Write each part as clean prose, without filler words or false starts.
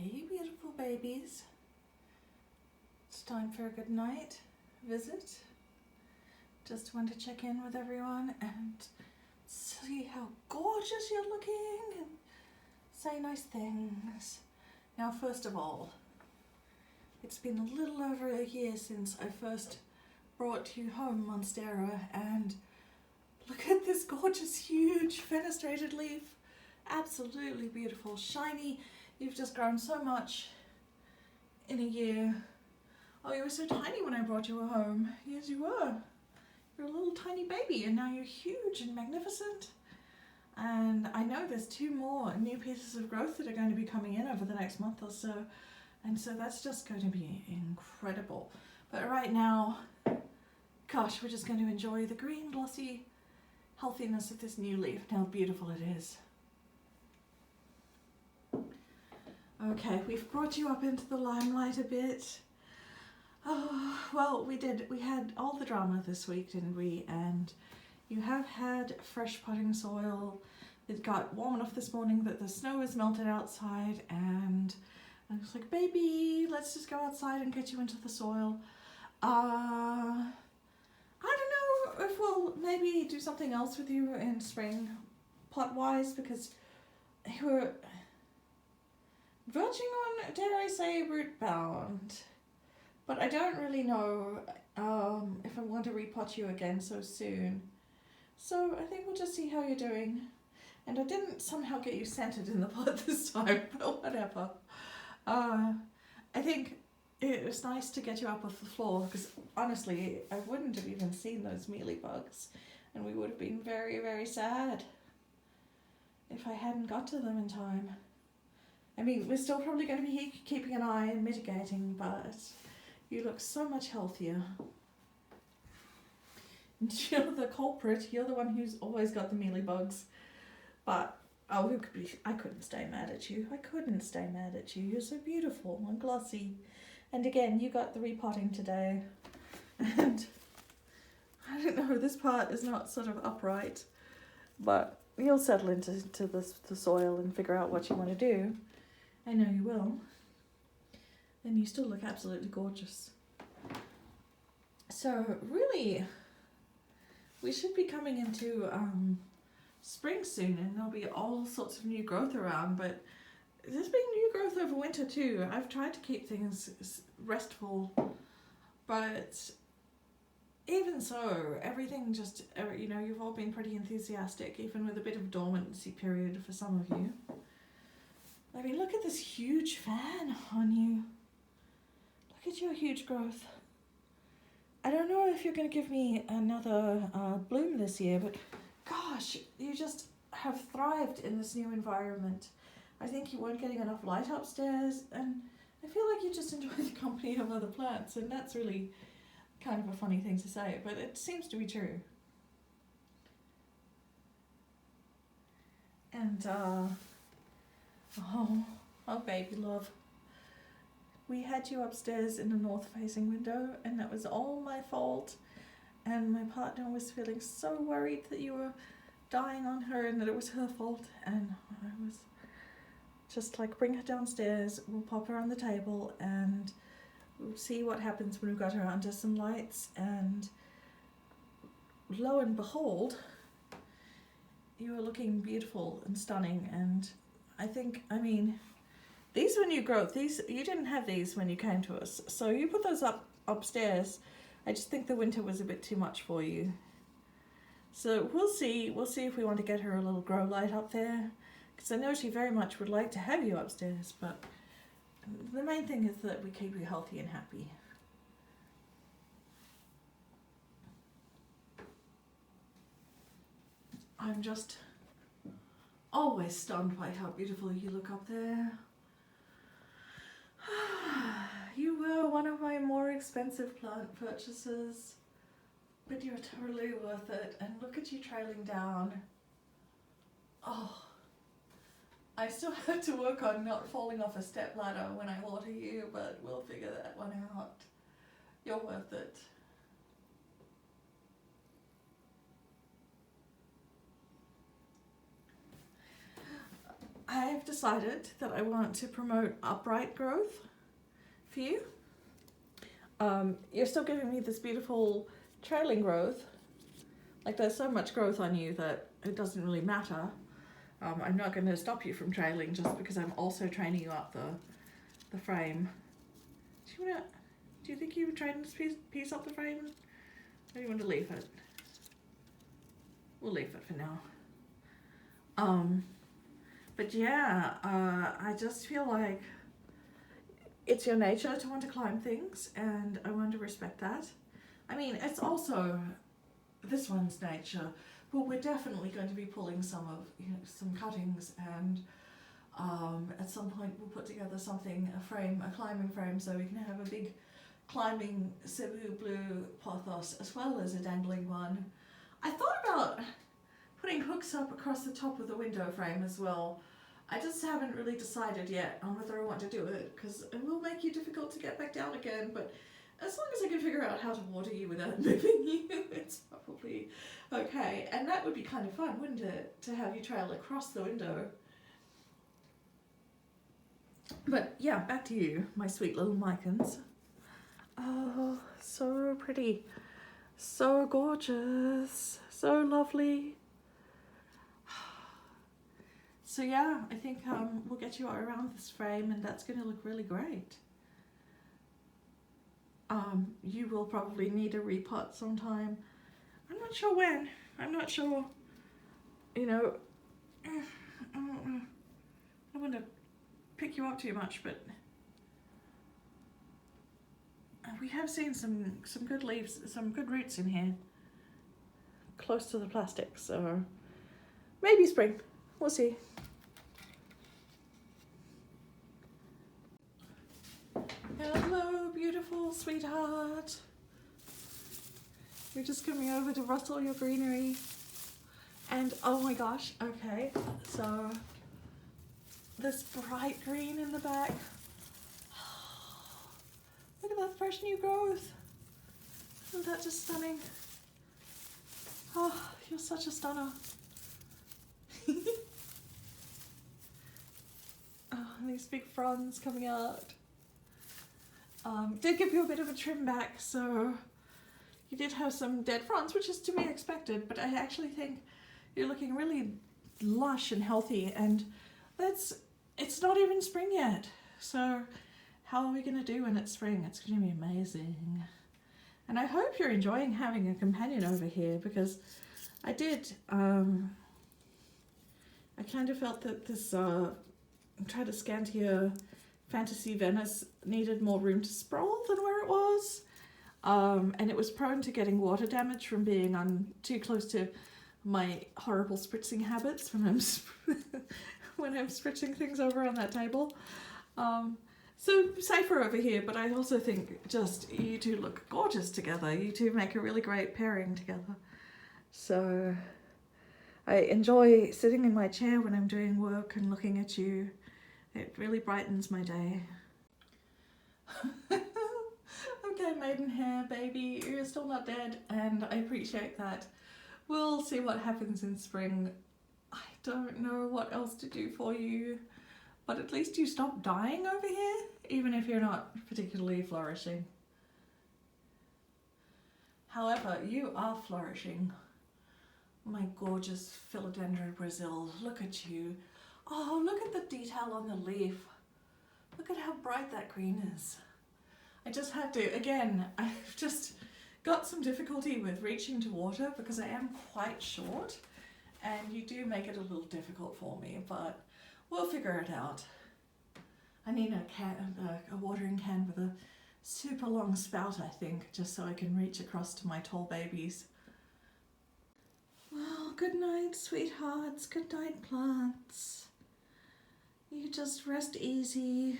Hey, beautiful babies. It's time for a good night visit. Just want to check in with everyone and see how gorgeous you're looking and say nice things. Now, first of all, it's been a little over a year since I first brought you home, monstera, and look at this gorgeous, huge fenestrated leaf. Absolutely beautiful, shiny. You've just grown so much in a year. Oh, you were so tiny when I brought you home. Yes, you were. You're a little tiny baby, and now you're huge and magnificent. And I know there's 2 more new pieces of growth that are going to be coming in over the next month or so. And so that's just going to be incredible. But right now, gosh, we're just going to enjoy the green, glossy healthiness of this new leaf and how beautiful it is. Okay, we've brought you up into the limelight a bit. Oh, well, we did. We had all the drama this week, didn't we? And you have had fresh potting soil. It got warm enough this morning that the snow has melted outside, and I was like, baby, let's just go outside and get you into the soil. I don't know if we'll maybe do something else with you in spring, pot-wise, because you were verging on, dare I say, root bound. But I don't really know if I want to repot you again so soon. So I think we'll just see how you're doing. And I didn't somehow get you centered in the pot this time, but whatever. I think it was nice to get you up off the floor, because honestly, I wouldn't have even seen those mealybugs, and we would have been very, very sad if I hadn't got to them in time. I mean, we're still probably going to be keeping an eye and mitigating, but you look so much healthier. And you're the culprit. You're the one who's always got the mealybugs. But I couldn't stay mad at you. I couldn't stay mad at you. You're so beautiful and glossy. And again, you got the repotting today. And I don't know, this part is not sort of upright, but you'll settle into the soil and figure out what you want to do. I know you will. And you still look absolutely gorgeous. So really, we should be coming into spring soon, and there'll be all sorts of new growth around, but there's been new growth over winter too. I've tried to keep things restful, but even so, everything just, you've all been pretty enthusiastic, even with a bit of dormancy period for some of you. I mean, look at this huge fan on you. Look at your huge growth. I don't know if you're going to give me another bloom this year, but gosh, you just have thrived in this new environment. I think you weren't getting enough light upstairs, and I feel like you just enjoy the company of other plants, and that's really kind of a funny thing to say, but it seems to be true. And, oh baby love. We had you upstairs in the north-facing window, and that was all my fault. And my partner was feeling so worried that you were dying on her and that it was her fault. And I was just like, bring her downstairs, we'll pop her on the table, and we'll see what happens when we've got her under some lights. And lo and behold, you were looking beautiful and stunning. And these were new growth. You didn't have these when you came to us, so you put those up upstairs. I just think the winter was a bit too much for you. So we'll see if we want to get her a little grow light up there, because I know she very much would like to have you upstairs, but the main thing is that we keep you healthy and happy. I'm just always stunned by how beautiful you look up there. You were one of my more expensive plant purchases, but you're totally worth it. And look at you trailing down. Oh, I still have to work on not falling off a step ladder when I water you, but we'll figure that one out. You're worth it. I've decided that I want to promote upright growth for you. You're still giving me this beautiful trailing growth. Like there's so much growth on you that it doesn't really matter. I'm not going to stop you from trailing just because I'm also training you up the frame. Do you think you would train this piece up the frame? Or do you want to leave it? We'll leave it for now. But yeah, I just feel like it's your nature to want to climb things, and I want to respect that. I mean, it's also this one's nature, but we're definitely going to be pulling some cuttings, and at some point we'll put together something, a climbing frame, so we can have a big climbing Cebu blue pothos as well as a dangling one. I thought about putting hooks up across the top of the window frame as well. I just haven't really decided yet on whether I want to do it, because it will make you difficult to get back down again, but as long as I can figure out how to water you without moving you, it's probably okay. And that would be kind of fun, wouldn't it? To have you trail across the window. But yeah, back to you, my sweet little Mycans. Oh, so pretty. So gorgeous. So lovely. So yeah, I think we'll get you around this frame, and that's going to look really great. You will probably need a repot sometime. I'm not sure when. I'm not sure, you know, I don't want to pick you up too much, but we have seen some good leaves, some good roots in here, close to the plastic, so maybe spring. We'll see. Hello, beautiful sweetheart. You're just coming over to rustle your greenery. And oh my gosh, okay, so this bright green in the back. Look at that fresh new growth. Isn't that just stunning? Oh, you're such a stunner. Oh, these big fronds coming out. Did give you a bit of a trim back, so you did have some dead fronds, which is to be expected, but I actually think you're looking really lush and healthy, and it's not even spring yet. So how are we going to do when it's spring? It's going to be amazing. And I hope you're enjoying having a companion over here, because I did, I kind of felt that this Try to Scantia Fantasy Venice needed more room to sprawl than where it was. And it was prone to getting water damage from being on too close to my horrible spritzing habits when I'm when I'm spritzing things over on that table. So safer over here, but I also think just you two look gorgeous together. You two make a really great pairing together. So I enjoy sitting in my chair when I'm doing work and looking at you. It really brightens my day. Okay, maidenhair, baby, you're still not dead, and I appreciate that. We'll see what happens in spring. I don't know what else to do for you, but at least you stop dying over here, even if you're not particularly flourishing. However, you are flourishing. My gorgeous philodendron Brazil, look at you. Oh, look at the detail on the leaf. Look at how bright that green is. I just have to, again, I've just got some difficulty with reaching to water because I am quite short, and you do make it a little difficult for me, but we'll figure it out. I need a watering can with a super long spout, I think, just so I can reach across to my tall babies. Well, good night, sweethearts. Good night, plants. You just rest easy.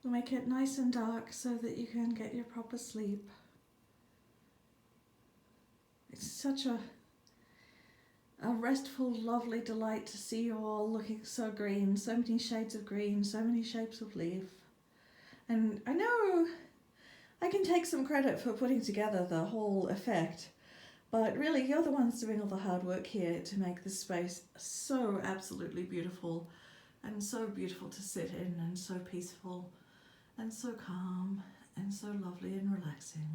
We'll make it nice and dark so that you can get your proper sleep. It's such a restful, lovely delight to see you all looking so green, so many shades of green, so many shapes of leaf. And I know I can take some credit for putting together the whole effect, But really, you're the ones doing all the hard work here to make this space so absolutely beautiful, and so beautiful to sit in, and so peaceful, and so calm, and so lovely and relaxing.